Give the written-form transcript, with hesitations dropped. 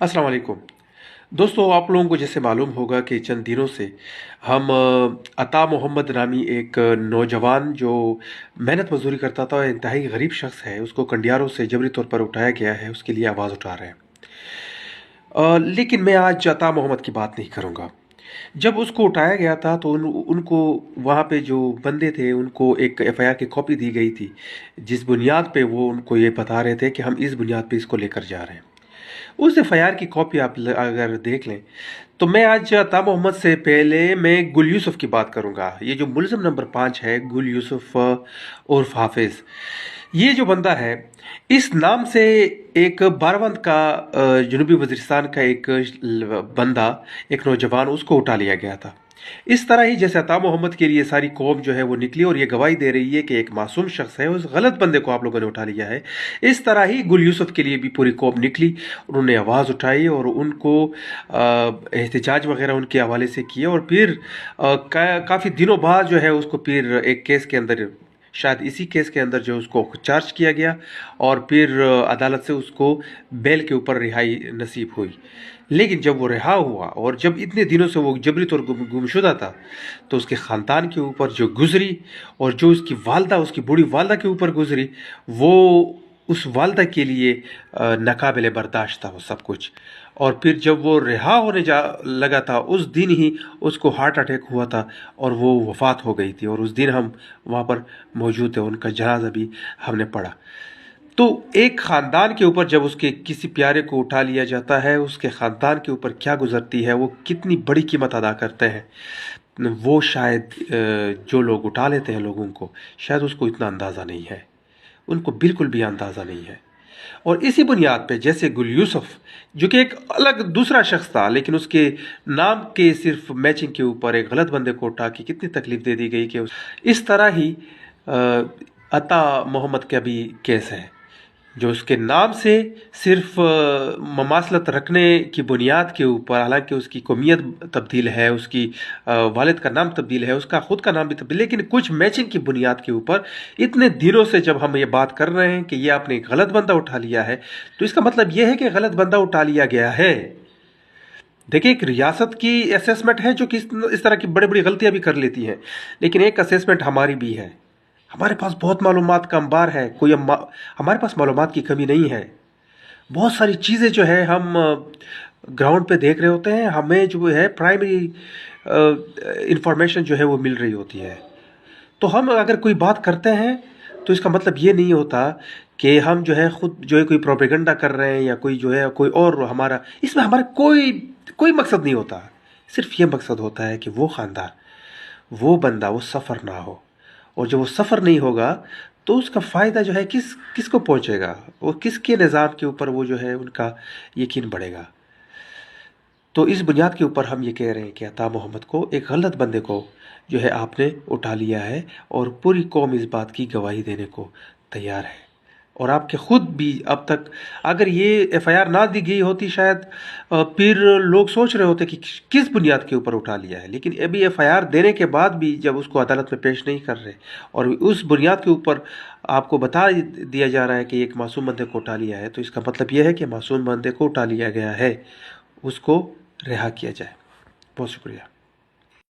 अस्सलाम वालेकुम। दोस्तों, आप लोगों को जैसे मालूम होगा कि चंद दिनों से हम अता मोहम्मद नामी एक नौजवान जो मेहनत मजदूरी करता था और इंतहाई गरीब शख्स है, उसको कंडियारों से जबरी तौर पर उठाया गया है, उसके लिए आवाज़ उठा रहे हैं। लेकिन मैं आज अता मोहम्मद की बात नहीं करूँगा। जब उसको उठाया गया था तो उनको वहाँ पे जो बंदे थे उनको एक एफआईआर की कॉपी दी गई थी, जिस बुनियाद पे वो उनको ये बता रहे थे कि हम इस बुनियाद पे इसको लेकर जा रहे हैं। उस एफआईआर की कॉपी आप अगर देख लें तो मैं आज अता मोहम्मद से पहले मैं गुल यूसुफ की बात करूंगा। ये जो मुलजिम नंबर 5 है, गुल यूसुफ उर्फ हाफिज, ये जो बंदा है, इस नाम से एक बारावंत का जनूबी वजीरिस्तान का एक बंदा, एक नौजवान, उसको उठा लिया गया था। इस तरह ही जैसे अता मोहम्मद के लिए सारी कौम जो है वो निकली और ये गवाही दे रही है कि एक मासूम शख्स है, उस गलत बंदे को आप लोगों ने उठा लिया है, इस तरह ही गुल यूसुफ के लिए भी पूरी कौम निकली। उन्होंने आवाज़ उठाई और उनको एहतजाज वगैरह उनके हवाले से किया और फिर काफ़ी दिनों बाद जो है उसको फिर एक केस के अंदर, शायद इसी केस के अंदर जो उसको चार्ज किया गया और फिर अदालत से उसको बेल के ऊपर रिहाई नसीब हुई। लेकिन जब वो रिहा हुआ और जब इतने दिनों से वो जबरी तौर गुमशुदा था, तो उसके ख़ानदान के ऊपर जो गुजरी और जो उसकी वालदा, उसकी बूढ़ी वालदा के ऊपर गुजरी, वो उस वालदा के लिए नाकाबिले बर्दाश्त था वो सब कुछ। और फिर जब वो रिहा होने जा लगा था, उस दिन ही उसको हार्ट अटैक हुआ था और वो वफ़ात हो गई थी। और उस दिन हम वहाँ पर मौजूद थे, उनका जनाजा भी हमने पढ़ा। तो एक ख़ानदान के ऊपर जब उसके किसी प्यारे को उठा लिया जाता है, उसके ख़ानदान के ऊपर क्या गुजरती है, वो कितनी बड़ी कीमत अदा करते हैं, वो शायद जो लोग उठा लेते हैं लोगों को, शायद उसको इतना अंदाज़ा नहीं है, उनको बिल्कुल भी अंदाज़ा नहीं है। और इसी बुनियाद पे जैसे गुल यूसुफ, जो कि एक अलग दूसरा शख्स था, लेकिन उसके नाम के सिर्फ मैचिंग के ऊपर एक गलत बंदे को उठा के कितनी तकलीफ दे दी गई कि इस तरह ही अता मोहम्मद का भी केस है, जो उसके नाम से सिर्फ ममासलत रखने की बुनियाद के ऊपर, हालांकि उसकी कौमियत तब्दील है, उसकी वालिद का नाम तब्दील है, उसका ख़ुद का नाम भी तब्दील, लेकिन कुछ मैचिंग की बुनियाद के ऊपर इतने दिनों से जब हम ये बात कर रहे हैं कि ये आपने एक गलत बंदा उठा लिया है, तो इसका मतलब ये है कि गलत बंदा उठा लिया गया है। देखिए, एक रियासत की असेसमेंट है जो कि इस तरह की बड़ी बड़ी गलतियां भी कर लेती हैं, लेकिन एक असेसमेंट हमारी भी है। हमारे पास बहुत मालूमात का अंबार है, हमारे पास मालूमात की कमी नहीं है। बहुत सारी चीज़ें जो है हम ग्राउंड पे देख रहे होते हैं, हमें जो है प्राइमरी इंफॉर्मेशन जो है वो मिल रही होती है। तो हम अगर कोई बात करते हैं तो इसका मतलब ये नहीं होता कि हम जो है खुद जो है कोई प्रोपेगेंडा कर रहे हैं या कोई जो है कोई और, हमारा इसमें हमारा कोई कोई मकसद नहीं होता। सिर्फ ये मकसद होता है कि वो ख़ानदान, वो बंदा, वो सफ़र ना हो। और जब वो सफ़र नहीं होगा तो उसका फ़ायदा जो है किसको पहुंचेगा, वो किसके निज़ाम के ऊपर वो जो है उनका यकीन बढ़ेगा। तो इस बुनियाद के ऊपर हम ये कह रहे हैं कि अता मोहम्मद को, एक गलत बंदे को जो है आपने उठा लिया है और पूरी कौम इस बात की गवाही देने को तैयार है। और आपके ख़ुद भी अब तक, अगर ये एफआईआर ना दी गई होती, शायद फिर लोग सोच रहे होते कि किस बुनियाद के ऊपर उठा लिया है। लेकिन अभी एफआईआर देने के बाद भी जब उसको अदालत में पेश नहीं कर रहे और उस बुनियाद के ऊपर आपको बता दिया जा रहा है कि एक मासूम बंदे को उठा लिया है, तो इसका मतलब यह है कि मासूम बंदे को उठा लिया गया है, उसको रिहा किया जाए। बहुत शुक्रिया।